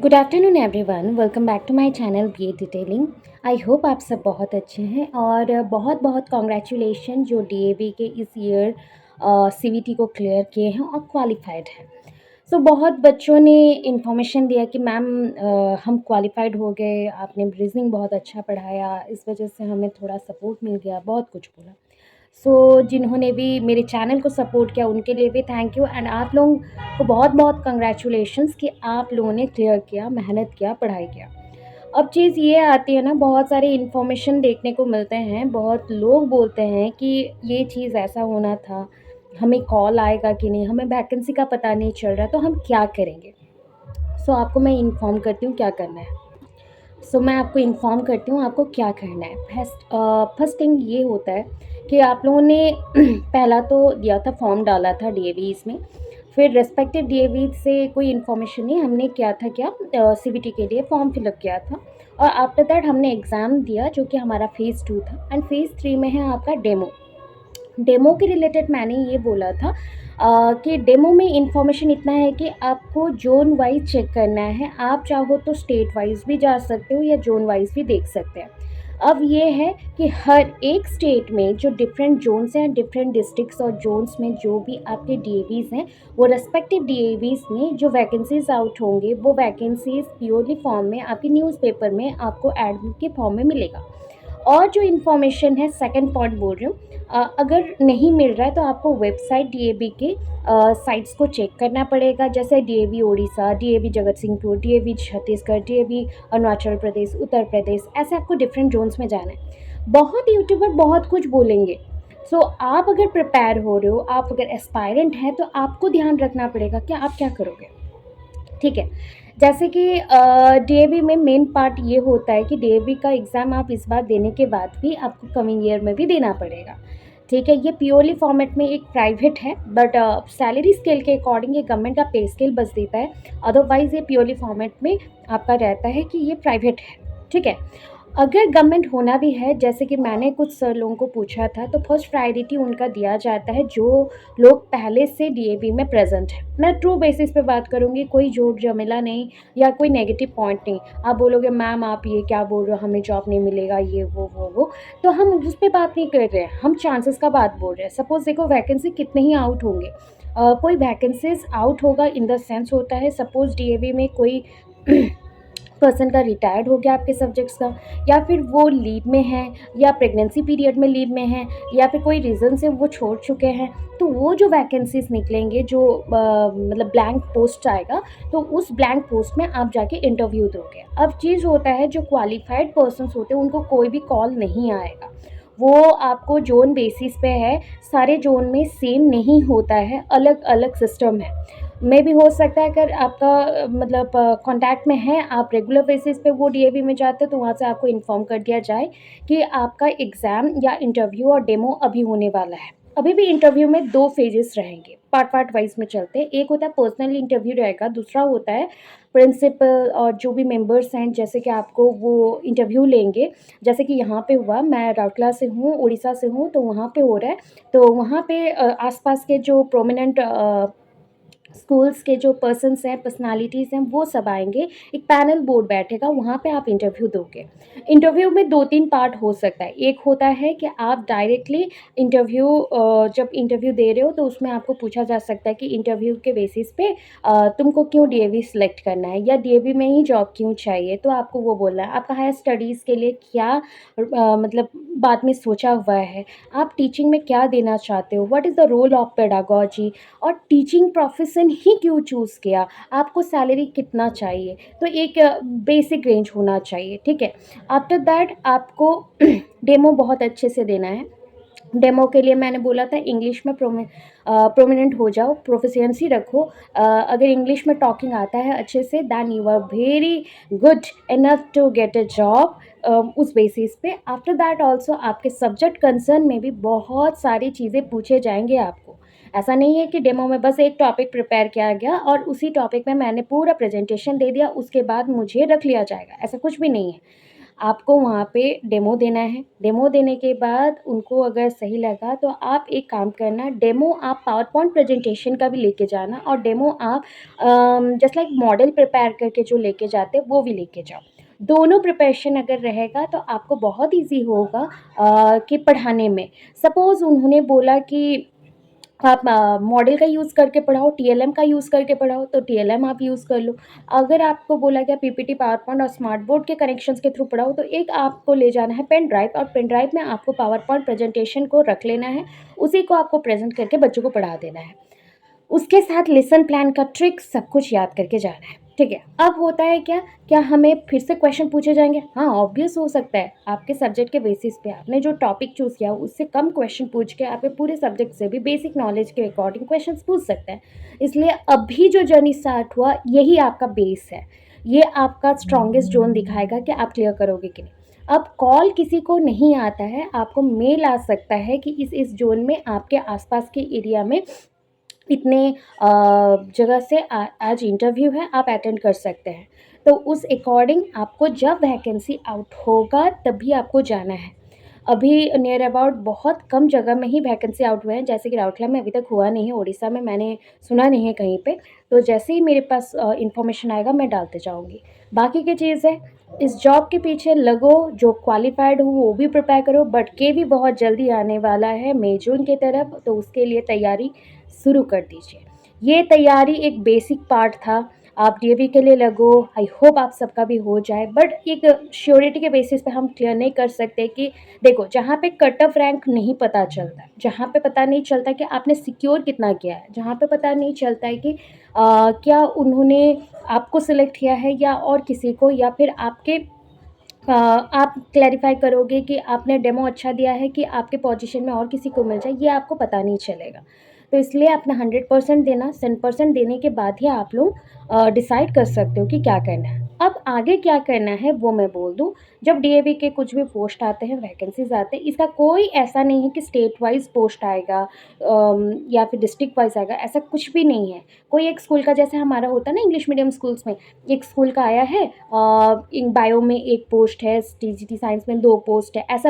Good afternoon everyone, welcome back to my channel BA detailing. I hope आप सब बहुत अच्छे हैं और बहुत बहुत कॉन्ग्रेचुलेशन जो डीएवी के इस ईयर सीवीटी को क्लियर किए हैं और क्वालिफाइड हैं। सो बहुत बच्चों ने इन्फॉर्मेशन दिया कि मैम हम क्वालिफाइड हो गए, आपने रीजनिंग बहुत अच्छा पढ़ाया, इस वजह से हमें थोड़ा सपोर्ट मिल गया, बहुत कुछ बोला। जिन्होंने भी मेरे चैनल को सपोर्ट किया उनके लिए भी थैंक यू एंड आप लोगों को बहुत बहुत कंग्रेचुलेशंस कि आप लोगों ने क्लियर किया, मेहनत किया, पढ़ाई किया। अब चीज़ ये आती है ना, बहुत सारे इन्फॉर्मेशन देखने को मिलते हैं, बहुत लोग बोलते हैं कि ये चीज़ ऐसा होना था, हमें कॉल आएगा कि नहीं, हमें वैकेंसी का पता नहीं चल रहा, तो हम क्या करेंगे। आपको मैं इन्फॉर्म करती हूँ क्या करना है। मैं आपको इन्फॉर्म करती हूँ आपको क्या करना है। फर्स्ट थिंग ये होता है कि आप लोगों ने पहला तो दिया था, फॉर्म डाला था डीएवीज़ में, फिर रेस्पेक्टिव डीएवीज़ से कोई इन्फॉर्मेशन नहीं, हमने क्या था क्या सीबीटी के लिए फॉर्म फिलअप किया था और आफ्टर दैट हमने एग्ज़ाम दिया जो कि हमारा फ़ेज़ 2 था एंड फ़ेज़ 3 में है आपका डेमो। डेमो के रिलेटेड मैंने ये बोला था कि डेमो में इंफॉर्मेशन इतना है कि आपको जोन वाइज चेक करना है। आप चाहो तो स्टेट वाइज भी जा सकते हो या जोन वाइज भी देख सकते हैं। अब ये है कि हर एक स्टेट में जो डिफरेंट जोन्स हैं, डिफरेंट डिस्ट्रिक्ट्स और जोन्स में जो भी आपके डीएवीज़ हैं, वो रेस्पेक्टिव डीएवीज़ में जो वैकेंसीज आउट होंगे, वो वैकेंसीज प्योरली फॉर्म में आपके न्यूज़पेपर में आपको एड के फॉर्म में मिलेगा। और जो इन्फॉर्मेशन है, सेकंड पॉइंट बोल रही हूँ, अगर नहीं मिल रहा है तो आपको वेबसाइट डीएवी के साइट्स को चेक करना पड़ेगा, जैसे डीएवी उड़ीसा, डीएवी जगत सिंहपुर, डीएवी छत्तीसगढ़, डीएवी अरुणाचल प्रदेश, उत्तर प्रदेश, ऐसे आपको डिफरेंट जोन्स में जाना है। बहुत यूट्यूबर बहुत कुछ बोलेंगे। आप अगर प्रिपेयर हो रहे हो, आप अगर एस्पायरेंट हैं, तो आपको ध्यान रखना पड़ेगा कि आप क्या करोगे। ठीक है, जैसे कि डीएवी में मेन पार्ट ये होता है कि डीएवी का एग्ज़ाम आप इस बार देने के बाद भी आपको कमिंग ईयर में भी देना पड़ेगा। ठीक है, ये प्योरली फॉर्मेट में एक प्राइवेट है, बट सैलरी स्केल के अकॉर्डिंग ये गवर्नमेंट का पे स्केल बस देता है। अदरवाइज़ ये प्योरली फॉर्मेट में आपका रहता है कि ये प्राइवेट है। ठीक है, अगर गवर्नमेंट होना भी है, जैसे कि मैंने कुछ सर लोगों को पूछा था, तो फर्स्ट प्रायोरिटी उनका दिया जाता है जो लोग पहले से डीएवी में प्रेजेंट है। मैं ट्रू बेसिस पे बात करूँगी, कोई जोक जमेला नहीं या कोई नेगेटिव पॉइंट नहीं। आप बोलोगे मैम आप ये क्या बोल रहे हो, हमें जॉब नहीं मिलेगा, ये वो, तो हम उस पर बात नहीं कर रहे हैं, हम चांसेस का बात बोल रहे हैं। सपोज देखो वैकेंसी कितने ही आउट होंगे, कोई वैकेंसीज आउट होगा इन द सेंस होता है, सपोज डीएवी में कोई पर्सन का रिटायर्ड हो गया आपके सब्जेक्ट्स का, या फिर वो लीव में है, या प्रेगनेंसी पीरियड में लीव में है, या फिर कोई रीज़न से वो छोड़ चुके हैं, तो वो जो वैकेंसीज निकलेंगे, जो मतलब ब्लैंक पोस्ट आएगा, तो उस ब्लैंक पोस्ट में आप जाके इंटरव्यू दोगे। अब चीज़ होता है, जो क्वालिफाइड पर्सनस होते हैं उनको कोई भी कॉल नहीं आएगा, वो आपको जोन बेसिस पे है, सारे जोन में सेम नहीं होता है, अलग अलग सिस्टम है। मे भी हो सकता है अगर आपका मतलब कांटेक्ट में है, आप रेगुलर बेसिस पे वो डीएवी में जाते हो, तो वहाँ से आपको इन्फॉर्म कर दिया जाए कि आपका एग्ज़ाम या इंटरव्यू और डेमो अभी होने वाला है। अभी भी इंटरव्यू में 2 फेजेस रहेंगे, पार्ट वाइज में चलते हैं। एक होता है पर्सनल इंटरव्यू रहेगा, दूसरा होता है प्रिंसिपल और जो भी मेंबर्स हैं, जैसे कि आपको वो इंटरव्यू लेंगे। जैसे कि यहाँ पे हुआ, मैं राउरकेला से हूँ, उड़ीसा से हूँ, तो वहाँ पे हो रहा है। तो वहाँ पे आसपास के जो प्रोमिनेंट स्कूल्स के जो पर्सन्स हैं, पर्सनालिटीज़ हैं, वो सब आएंगे, एक पैनल बोर्ड बैठेगा, वहाँ पे आप इंटरव्यू दोगे। इंटरव्यू में 2-3 पार्ट हो सकता है। एक होता है कि आप डायरेक्टली इंटरव्यू जब इंटरव्यू दे रहे हो, तो उसमें आपको पूछा जा सकता है कि इंटरव्यू के बेसिस पे तुमको क्यों डीएवी सेलेक्ट करना है, या डीएवी में ही जॉब क्यों चाहिए, तो आपको वो बोलना है। आपका हायर स्टडीज़ के लिए क्या मतलब बाद में सोचा हुआ है, आप टीचिंग में क्या देना चाहते हो, what is the role of pedagogy, और टीचिंग प्रोफेशन ही क्यों चूज़ किया, आपको सैलरी कितना चाहिए, तो एक बेसिक रेंज होना चाहिए। ठीक है, आफ्टर दैट आपको डेमो बहुत अच्छे से देना है। डेमो के लिए मैंने बोला था इंग्लिश में प्रोमिनेंट हो जाओ, प्रोफिशिएंसी रखो। अगर इंग्लिश में टॉकिंग आता है अच्छे से, than you are very good enough to get a job. उस बेसिस पे आफ्टर दैट ऑल्सो आपके सब्जेक्ट कंसर्न में भी बहुत सारी चीज़ें पूछे जाएंगे आपको। ऐसा नहीं है कि डेमो में बस एक टॉपिक प्रिपेयर किया गया और उसी टॉपिक में मैंने पूरा प्रेजेंटेशन दे दिया, उसके बाद मुझे रख लिया जाएगा, ऐसा कुछ भी नहीं है। आपको वहाँ पे डेमो देना है। डेमो देने के बाद उनको अगर सही लगा तो आप एक काम करना, डेमो आप पावर पॉइंट प्रेजेंटेशन का भी लेके जाना और डेमो आप जस्ट लाइक मॉडल प्रिपेयर करके जो लेके जाते हैं वो भी लेके जाओ। दोनों प्रिपरेशन अगर रहेगा तो आपको बहुत ईजी होगा कि पढ़ाने में। सपोज़ उन्होंने बोला कि आप मॉडल का यूज़ करके पढ़ाओ, टीएलएम का यूज़ करके पढ़ाओ, तो टीएलएम आप यूज़ कर लो। अगर आपको बोला गया पीपीटी, पावर पॉइंट और स्मार्ट बोर्ड के कनेक्शंस के थ्रू पढ़ाओ, तो एक आपको ले जाना है पेन ड्राइव और पेन ड्राइव में आपको पावर पॉइंट प्रेजेंटेशन को रख लेना है, उसी को आपको प्रेजेंट करके बच्चों को पढ़ा देना है। उसके साथ लेसन प्लान का ट्रिक सब कुछ याद करके जाना है, ठीक है। अब होता है क्या, क्या हमें फिर से क्वेश्चन पूछे जाएंगे? हाँ, ऑब्वियस हो सकता है। आपके सब्जेक्ट के बेसिस पे आपने जो टॉपिक चूज़ किया उससे कम क्वेश्चन पूछ के आपके पूरे सब्जेक्ट से भी बेसिक नॉलेज के अकॉर्डिंग क्वेश्चन पूछ सकते हैं। इसलिए अभी जो जर्नी स्टार्ट हुआ यही आपका बेस है, ये आपका स्ट्रॉन्गेस्ट जोन दिखाएगा कि आप क्लियर करोगे कि नहीं। अब कॉल किसी को नहीं आता है, आपको मेल आ सकता है कि इस जोन में आपके आसपास के एरिया में इतने जगह से आज इंटरव्यू है, आप अटेंड कर सकते हैं। तो उस अकॉर्डिंग आपको जब वैकेंसी आउट होगा तभी आपको जाना है। अभी नियर अबाउट बहुत कम जगह में ही वैकेंसी आउट हुए हैं, जैसे कि राउरकेला में अभी तक हुआ नहीं है, उड़ीसा में मैंने सुना नहीं है कहीं पे। तो जैसे ही मेरे पास इन्फॉर्मेशन आएगा मैं डालते जाऊँगी। बाकी की चीज़ है, इस जॉब के पीछे लगो, जो क्वालिफाइड हो वो भी प्रिपेयर करो, बट के भी बहुत जल्दी आने वाला है मई जून की तरफ, तो उसके लिए तैयारी शुरू कर दीजिए। ये तैयारी एक बेसिक पार्ट था, आप डीएवी के लिए लगो। आई होप आप सबका भी हो जाए, बट एक श्योरिटी के बेसिस पे हम क्लियर नहीं कर सकते कि देखो, जहाँ पे कट ऑफ रैंक नहीं पता चलता है, जहाँ पे पता नहीं चलता कि आपने सिक्योर कितना किया है, जहाँ पे पता नहीं चलता है कि क्या उन्होंने आपको सिलेक्ट किया है या और किसी को, या फिर आपके आप क्लैरिफाई करोगे कि आपने डेमो अच्छा दिया है कि आपके पोजीशन में और किसी को मिल जाए, ये आपको पता नहीं चलेगा। तो इसलिए अपना 100% देना, 100% देने के बाद ही आप लोग डिसाइड कर सकते हो कि क्या करना है। अब आगे क्या करना है वो मैं बोल दूँ। जब डीएवी के कुछ भी पोस्ट आते हैं, वैकेंसीज आते हैं, इसका कोई ऐसा नहीं है कि स्टेट वाइज पोस्ट आएगा या फिर डिस्ट्रिक्ट वाइज आएगा, ऐसा कुछ भी नहीं है। कोई एक स्कूल का, जैसे हमारा होता है ना इंग्लिश मीडियम स्कूल्स में, एक स्कूल का आया है, इन बायो में एक पोस्ट है, टीजीटी साइंस में 2 पोस्ट है, ऐसे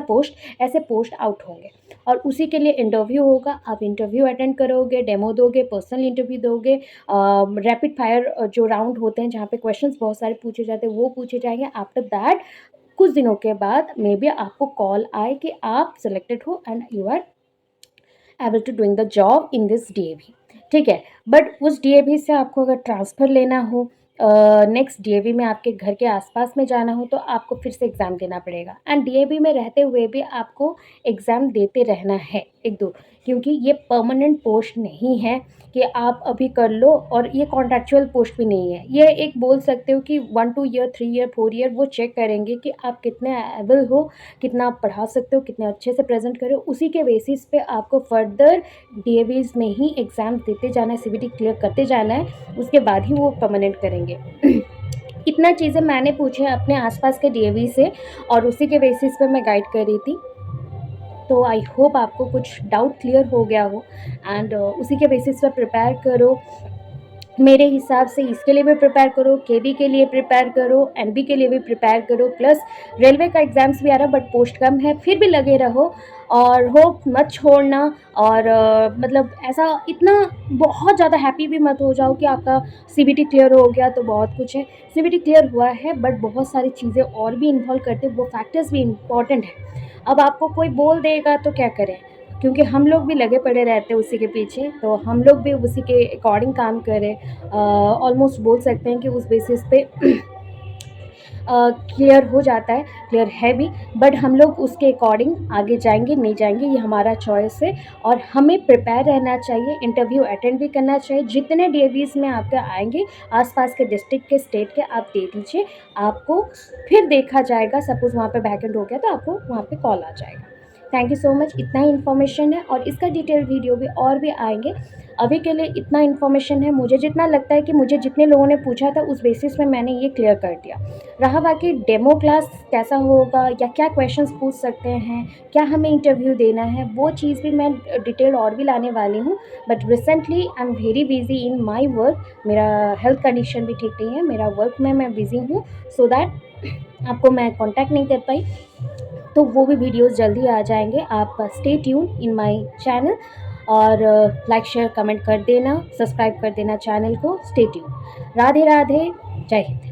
पोस्ट आउट होंगे और उसी के लिए इंटरव्यू होगा। आप इंटरव्यू अटेंड करोगे, डेमो दोगे, पर्सनल इंटरव्यू दोगे, रैपिड फायर जो राउंड होते हैं जहाँ पे क्वेश्चंस बहुत सारे पूछे जाते हैं वो पूछे जाएंगे। आफ्टर दैट कुछ दिनों के बाद मे बी आपको कॉल आए कि आप सिलेक्टेड हो and you are able to doing the job in this DAV, ठीक है। बट उस डीएवी से आपको अगर ट्रांसफ़र लेना हो, नेक्स्ट डीएवी में आपके घर के आसपास में जाना हो, तो आपको फिर से एग्ज़ाम देना पड़ेगा। एंड डीएवी में रहते हुए भी आपको एग्ज़ाम देते रहना है 1-2, क्योंकि ये परमानेंट पोस्ट नहीं है कि आप अभी कर लो, और ये कॉन्ट्रैक्चुअल पोस्ट भी नहीं है। ये एक बोल सकते हो कि 1 2 ईयर, 3 ईयर, 4 ईयर वो चेक करेंगे कि आप कितने एबल हो, कितना आप पढ़ा सकते हो, कितने अच्छे से प्रेज़ेंट कर रहे हो। उसी के बेसिस पे आपको फर्दर डीएवीज़ में ही एग्ज़ाम देते जाना है, सीबीटी क्लियर करते जाना है, उसके बाद ही वो परमानेंट करेंगे। इतना चीज़ें मैंने पूछे अपने आसपास के डीएवी से और उसी के बेसिस पे मैं गाइड कर रही थी। तो आई होप आपको कुछ डाउट क्लियर हो गया हो एंड उसी के बेसिस पे प्रिपेयर करो। मेरे हिसाब से इसके लिए भी प्रिपेयर करो, केबी के लिए प्रिपेयर करो, एनबी के लिए भी प्रिपेयर करो, प्लस रेलवे का एग्ज़ाम्स भी आ रहा है बट पोस्ट कम है, फिर भी लगे रहो और होप मत छोड़ना। और मतलब ऐसा इतना बहुत ज़्यादा हैप्पी भी मत हो जाओ कि आपका सीबीटी क्लियर हो गया तो बहुत कुछ है। सीबीटी क्लियर हुआ है बट बहुत सारी चीज़ें और भी इन्वॉल्व करते हैं, वो फैक्टर्स भी इम्पॉर्टेंट है। अब आपको कोई बोल देगा तो क्या करें, क्योंकि हम लोग भी लगे पड़े रहते हैं उसी के पीछे, तो हम लोग भी उसी के अकॉर्डिंग काम करें। ऑलमोस्ट बोल सकते हैं कि उस बेसिस पे क्लियर हो जाता है, क्लियर है भी, बट हम लोग उसके अकॉर्डिंग आगे जाएंगे नहीं जाएंगे ये हमारा चॉइस है। और हमें प्रिपेयर रहना चाहिए, इंटरव्यू अटेंड भी करना चाहिए। जितने डीएवीज़ में आपके आएंगे आसपास के डिस्ट्रिक्ट के, स्टेट के, आप दे दीजिए, आपको फिर देखा जाएगा। सपोज़ वहाँ पे वैकेंट हो गया तो आपको वहाँ पे कॉल आ जाएगा। थैंक यू सो मच, इतना ही इन्फॉर्मेशन है और इसका डिटेल वीडियो भी और भी आएंगे। अभी के लिए इतना इन्फॉर्मेशन है, मुझे जितना लगता है कि मुझे जितने लोगों ने पूछा था उस बेसिस में मैंने ये क्लियर कर दिया। रहा बाकी डेमो क्लास कैसा होगा या क्या क्वेश्चंस पूछ सकते हैं, क्या हमें इंटरव्यू देना है, वो चीज़ भी मैं डिटेल और भी लाने वाली हूँ। But recently I am very busy in my work, मेरा हेल्थ कंडीशन भी ठीक नहीं है, मेरा वर्क में मैं बिज़ी हूँ, सो दैट आपको मैं कांटेक्ट नहीं कर पाई। तो वो भी वीडियोस जल्दी आ जाएंगे, आप stay tune in my channel. और लाइक शेयर कमेंट कर देना, सब्सक्राइब कर देना चैनल को। Stay tune. राधे राधे, जय हिंद।